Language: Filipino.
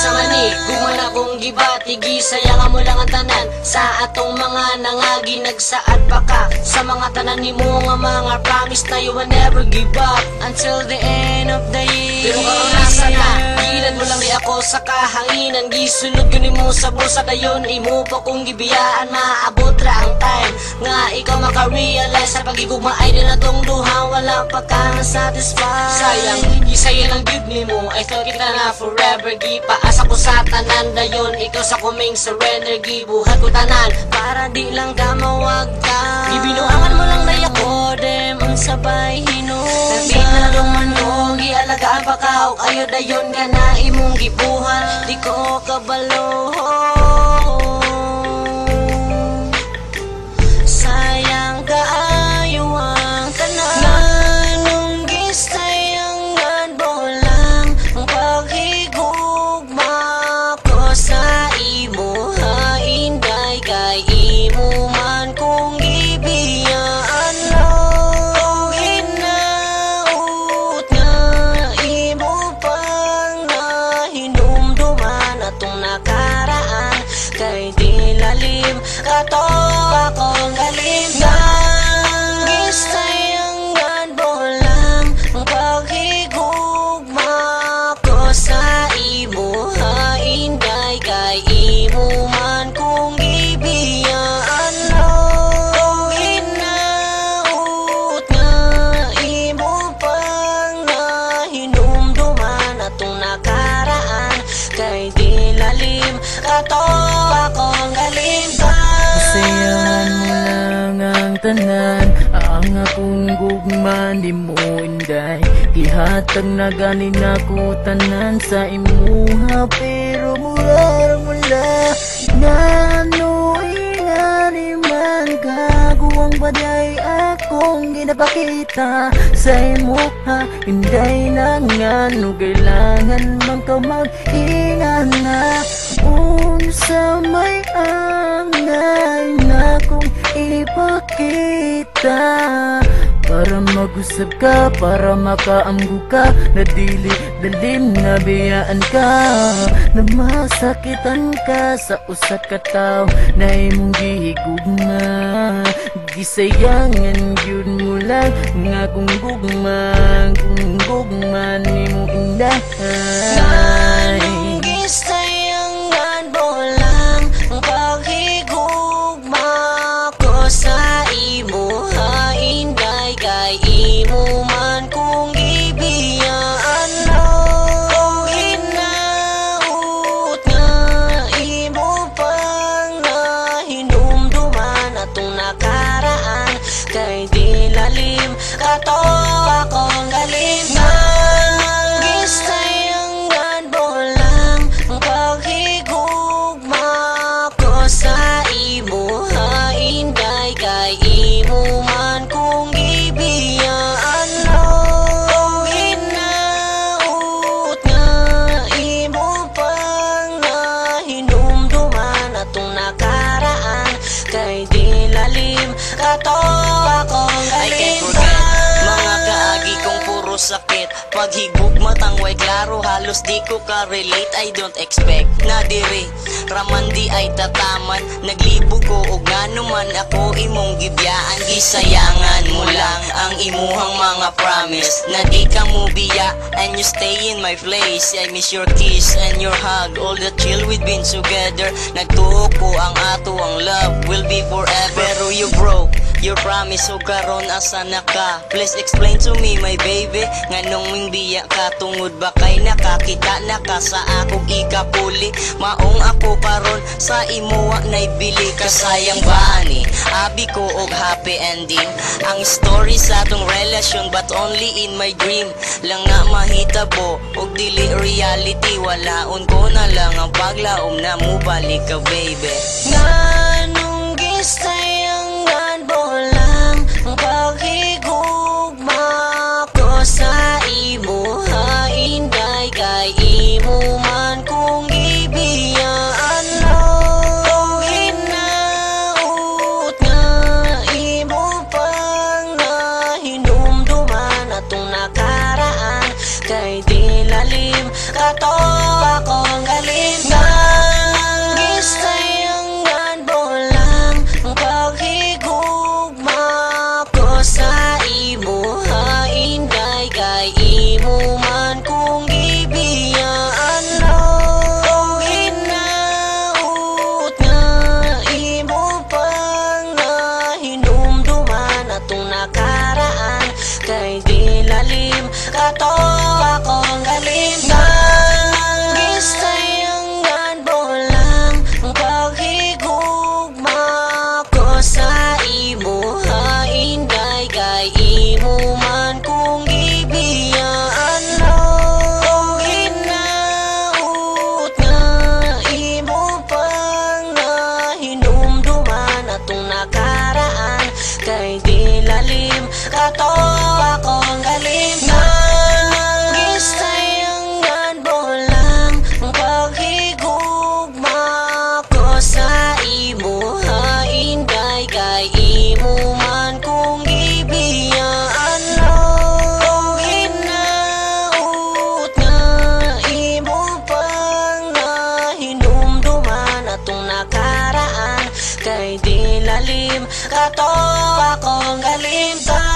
sa mani, guman akong gibatigi, sayangan mo lang ang tanan sa atong mga nangagi, nagsaad pa ka sa mga tanan ni mo nga mga promise na you will never give up until the end of the year. Pero karon nasa na, gilan mo lang di ako sa kahanginan, gisulod ko ni mo sa bulsa dayon, imo pa kong gibiyaan, maabot ra ang time nga ikaw maka-realize sa pagigugma ay din atong duha, wala pa ka na satisfied. Sayang, isaya lang gyud ni mo, I thought kita na forever, gipaasa ko sa tanan dayon, ikaw sa kuming surrender, gibuhat ko tanan para di lang ka mawag ka. Gibinuangan mo lang na ako, dem ang sabay hinog, nagpinalong manog, gialagaan pa ka o kayo dayon ka na imong gibuhan, di ko kabalo. Sayang kaayo ang tanan, nganong gisayangan mo lang ang paghigugma ko sa imo, hainday kay imo man kung gibiyaan lang, hinaut nga imo pang nahinumduman atong nakaraan, kay di lalim kato akong galing nga gisayangan mo lang ang paghigugma ko sa imo, hainday kay imo man kung gibiyaan lang, hinaut nga imo pang nahinumduman atong nakaraan, kay di lalim kato akong galing ka. Sayangan mo lang ang tanan, ang akong gugman di mo inday, ihatag na ganin ako tanan sa imuha, pero mula ngano ingani man kaguwang baday akong ginapakita sa imuha, inday na ngano kailangan man ka mag-ingan na unsa may angay na kong ipakita, para mag-usap ka, para makaamgo ka, na dili dalim na biyaan ka, na masakitan ka sa usat ka tao na imong gihigugma, gisayangan gyud mo lang nga kung gugman nimo indahay. Gisayangan mo lang ang paghigugma ko sa imo, hainday kay imo man kung gibiyaan lang, hinaut nga imo pang nahinumduman atong nakaraan, kay di lalim kato akong galing nga gisayangan mo lang ang paghigugma ko sa imo, hainday kay imo man kung gibiyaan lang, hinaut nga imo pang nahinumduman atong nakaraan, kay di lalim kato akong galing ka. Mga kaagi kong puro sakit, paghigugma tangway klaro, halos di ko ka-relate, I don't expect na diri raman di ay tataman, naglibo ko og ngano man ako imong gibyaan, gisayangan mo lang ang imuhang mga promise, na di ka mo biya and you stay in my place, I miss your kiss and your hug, all the chill we've been together, nagtuo ko ang ato ang love will be forever, pero you broke your promise, so karon asa na ka, please explain to me my baby, nganong ming biya ka, tungod ba kay nakakita na ka sa akong ikapuli, maong ako karon sa imuwa naibili ka, sayang ba ani abi ko og happy ending ang story sa atong relasyon, but only in my dream lang nga mahitabo og dili reality, walaon ko na lang ang paglaom na mo balik ka baby. Nganong gisayangan mo lang ang paghigugma ko sa imo, hainday kay imo man kung gibiyaan lang, hinaut nga imo pang nahinumduman atong nakaraan, kay di lalim kato akong galing kay di lalim. Kato akong galim ta